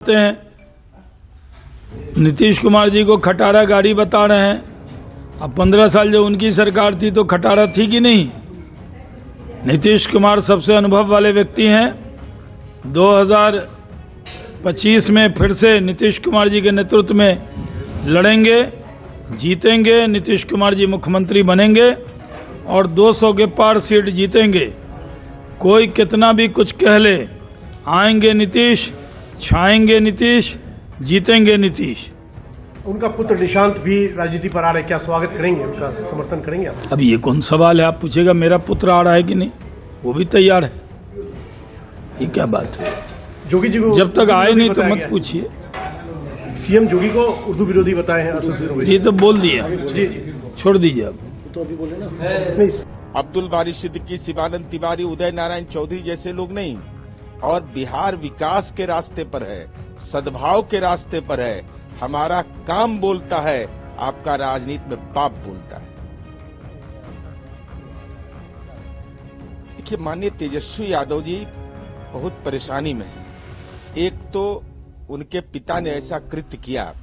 हैं नीतीश कुमार जी को खटारा गाड़ी बता रहे हैं। अब 15 साल जो उनकी सरकार थी तो खटारा थी कि नहीं। नीतीश कुमार सबसे अनुभव वाले व्यक्ति हैं। 2025 में फिर से नीतीश कुमार जी के नेतृत्व में लड़ेंगे, जीतेंगे। नीतीश कुमार जी मुख्यमंत्री बनेंगे और 200 के पार सीट जीतेंगे। कोई कितना भी कुछ कह ले, आएंगे नीतीश, छाएंगे नीतीश, जीतेंगे नीतीश। उनका पुत्र निशांत भी राजनीति पर आ रहे, क्या स्वागत करेंगे, उनका समर्थन करेंगे आप? अब ये कौन सवाल है, आप पूछेगा मेरा पुत्र आ रहा है कि नहीं, वो भी तैयार है। ये क्या बात है, जोगी जी को जब तक आए नहीं तो मत पूछिए। सीएम जोगी को उर्दू विरोधी बताए हैं असदुद्दीन ओवैसी। ये तो बोल दिया, जी जी छोड़ दीजिए अब। तो अभी बोले ना अब्दुल बारी सिद्दीकी, शिवानंद तिवारी, उदय नारायण चौधरी जैसे लोग नहीं। और बिहार विकास के रास्ते पर है, सद्भाव के रास्ते पर है। हमारा काम बोलता है, आपका राजनीति में पाप बोलता है। देखिए, माननीय तेजस्वी यादव जी बहुत परेशानी में है। एक तो उनके पिता ने ऐसा कृत्य किया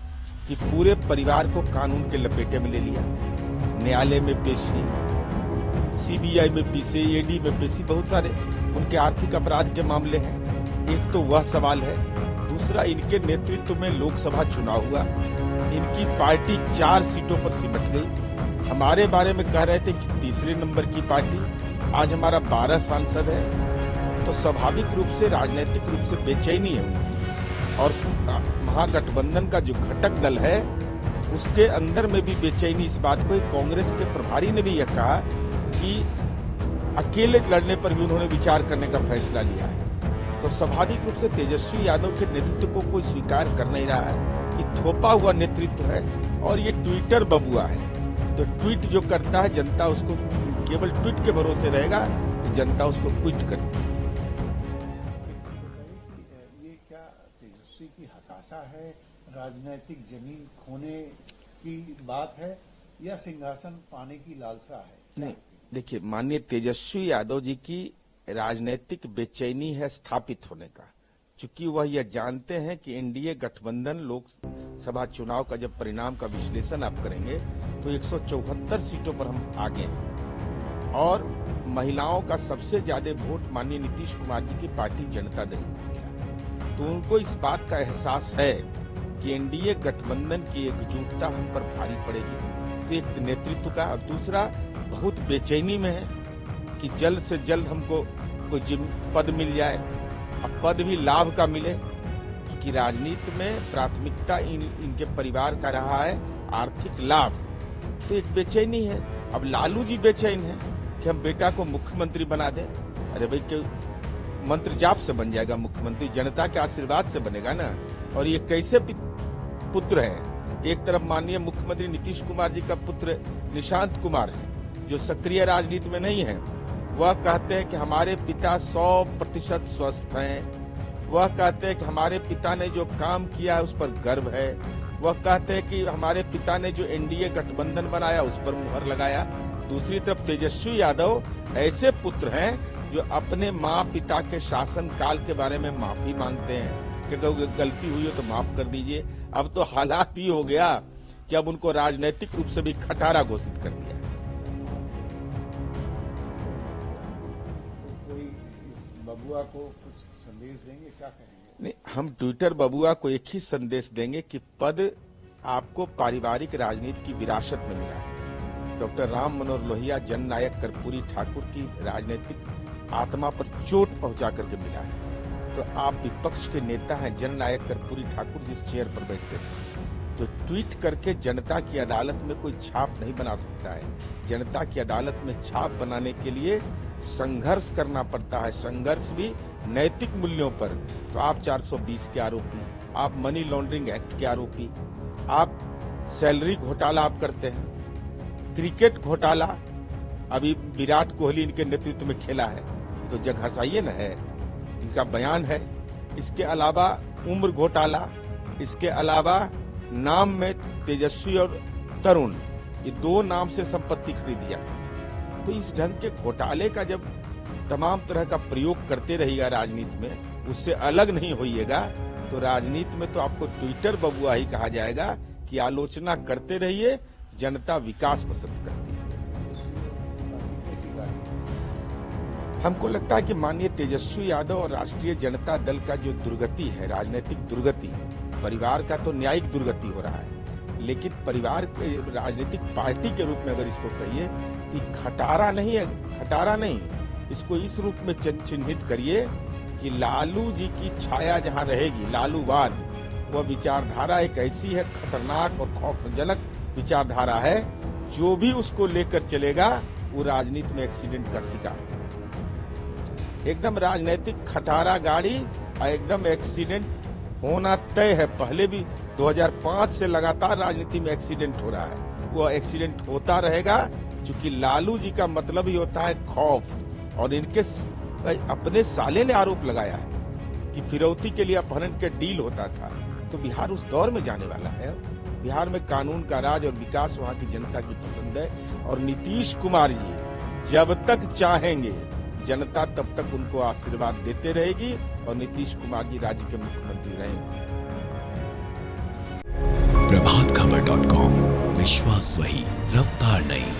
कि पूरे परिवार को कानून के लपेटे में ले लिया। न्यायालय में पेशी, सीबीआई में पेशी, ईडी में पेशी, बहुत सारे उनके आर्थिक अपराध के मामले हैं। एक तो वह सवाल है। दूसरा, इनके नेतृत्व में लोकसभा चुनाव हुआ, इनकी पार्टी 4 सीटों पर सिमट गई। हमारे बारे में कह रहे थे कि तीसरे नंबर की पार्टी, आज हमारा 12 सांसद है। तो स्वाभाविक रूप से राजनीतिक रूप से बेचैनी है। और महागठबंधन का जो घटक दल है उसके अंदर में भी बेचैनी इस बात को। कांग्रेस के प्रभारी ने भी यह कहा कि अकेले लड़ने पर भी उन्होंने विचार करने का फैसला लिया है। तो स्वाभाविक रूप से तेजस्वी यादव के नेतृत्व को कोई स्वीकार कर नहीं रहा है। ये थोपा हुआ नेतृत्व है और ये ट्विटर बबुआ है। तो ट्वीट जो करता है जनता उसको केवल ट्वीट के भरोसे रहेगा, तो जनता उसको ट्वीट करती है। ये क्या तेजस्वी की हताशा है, राजनीतिक जमीन खोने की बात है, या सिंहासन पाने की लालसा है? नहीं, देखिए, माननीय तेजस्वी यादव जी की राजनीतिक बेचैनी है स्थापित होने का। चूंकि वह यह जानते हैं कि एनडीए गठबंधन लोकसभा चुनाव का जब परिणाम का विश्लेषण आप करेंगे तो 174 सीटों पर हम आगे हैं। और महिलाओं का सबसे ज्यादा वोट माननीय नीतीश कुमार जी की पार्टी जनता दल को मिला। तो उनको इस बात का एहसास है कि एनडीए गठबंधन की एकजुटता हम पर भारी पड़ेगी। तो एक नेतृत्व का, और दूसरा बहुत बेचैनी में है कि जल्द से जल्द हमको कोई पद मिल जाए। अब पद भी लाभ का मिले, क्योंकि राजनीति में प्राथमिकता इनके परिवार का रहा है आर्थिक लाभ। तो एक बेचैनी है। अब लालू जी बेचैन है कि हम बेटा को मुख्यमंत्री बना दें। अरे भाई, क्यों मंत्र जाप से बन जाएगा मुख्यमंत्री? जनता के आशीर्वाद से बनेगा ना। और ये कैसे पुत्र है? एक तरफ माननीय मुख्यमंत्री नीतीश कुमार जी का पुत्र निशांत कुमार है, जो सक्रिय राजनीति में नहीं है। वह कहते हैं कि हमारे पिता 100% स्वस्थ हैं। वह कहते हैं कि हमारे पिता ने जो काम किया है उस पर गर्व है। वह कहते हैं कि हमारे पिता ने जो एनडीए गठबंधन बनाया उस पर मुहर लगाया। दूसरी तरफ तेजस्वी यादव ऐसे पुत्र हैं जो अपने माँ पिता के शासन काल के बारे में माफी मांगते हैं कि अगर गलती हुई हो तो माफ कर दीजिए। अब तो हालात ही हो गया कि अब उनको राजनीतिक रूप से भी खटारा घोषित कर दिया। बबुआ को कुछ संदेश देंगे, क्या कहेंगे? नहीं, हम ट्विटर बबुआ को एक ही संदेश देंगे कि पद आपको पारिवारिक राजनीति की विरासत में मिला है। डॉक्टर राम मनोहर लोहिया, जननायक कर्पूरी ठाकुर की राजनीतिक आत्मा पर चोट पहुंचा करके मिला है। तो आप विपक्ष के नेता हैं, जननायक कर्पूरी ठाकुर जिस चेयर पर बैठते थे, तो ट्वीट करके जनता की अदालत में कोई छाप नहीं बना सकता है। जनता की अदालत में छाप बनाने के लिए संघर्ष करना पड़ता है, संघर्ष भी नैतिक मूल्यों पर। तो आप 420 के आरोपी, आप मनी लॉन्ड्रिंग एक्ट के आरोपी, आप सैलरी घोटाला आप करते हैं, क्रिकेट घोटाला अभी विराट कोहली इनके नेतृत्व में खेला है, तो जग हंसाइए न है, इनका बयान है। इसके अलावा उम्र घोटाला, इसके अलावा नाम में तेजस्वी और तरुण, ये 2 नाम से संपत्ति खरीदिया। तो इस ढंग के घोटाले का जब तमाम तरह का प्रयोग करते रहिएगा राजनीति में, उससे अलग नहीं होइएगा तो राजनीति में तो आपको ट्विटर बबुआ ही कहा जाएगा कि आलोचना करते रहिए, जनता विकास पसंद करती है। हमको लगता है कि माननीय तेजस्वी यादव और राष्ट्रीय जनता दल का जो दुर्गति है, राजनीतिक दुर्गति, परिवार का तो न्यायिक दुर्गति हो रहा है, लेकिन परिवार के राजनीतिक पार्टी के रूप में अगर इसको कहिए कि खटारा नहीं, इसको इस रूप में चिन्हित करिए कि लालू जी की छाया जहां रहेगी, लालूवाद, वह विचारधारा एक ऐसी है, खतरनाक और खौफजनक विचारधारा है, जो भी उसको लेकर चलेगा वो राजनीति में एक्सीडेंट का शिकार, एकदम राजनीतिक खटारा गाड़ी और एकदम एक्सीडेंट होना तय है। पहले भी 2005 से लगातार राजनीति में एक्सीडेंट हो रहा है, वो एक्सीडेंट होता रहेगा, क्योंकि लालू जी का मतलब ही होता है खौफ। और इनके अपने साले ने आरोप लगाया है कि फिरौती के लिए अपहरण के डील होता था, तो बिहार उस दौर में जाने वाला है। बिहार में कानून का राज और विकास वहां की जनता की पसंद है, और नीतीश कुमार जी जब तक चाहेंगे जनता तब तक उनको आशीर्वाद देते रहेगी, और नीतीश कुमार जी राज्य के मुख्यमंत्री रहेंगे। प्रभातखबर.com, विश्वास वही, रफ्तार नहीं।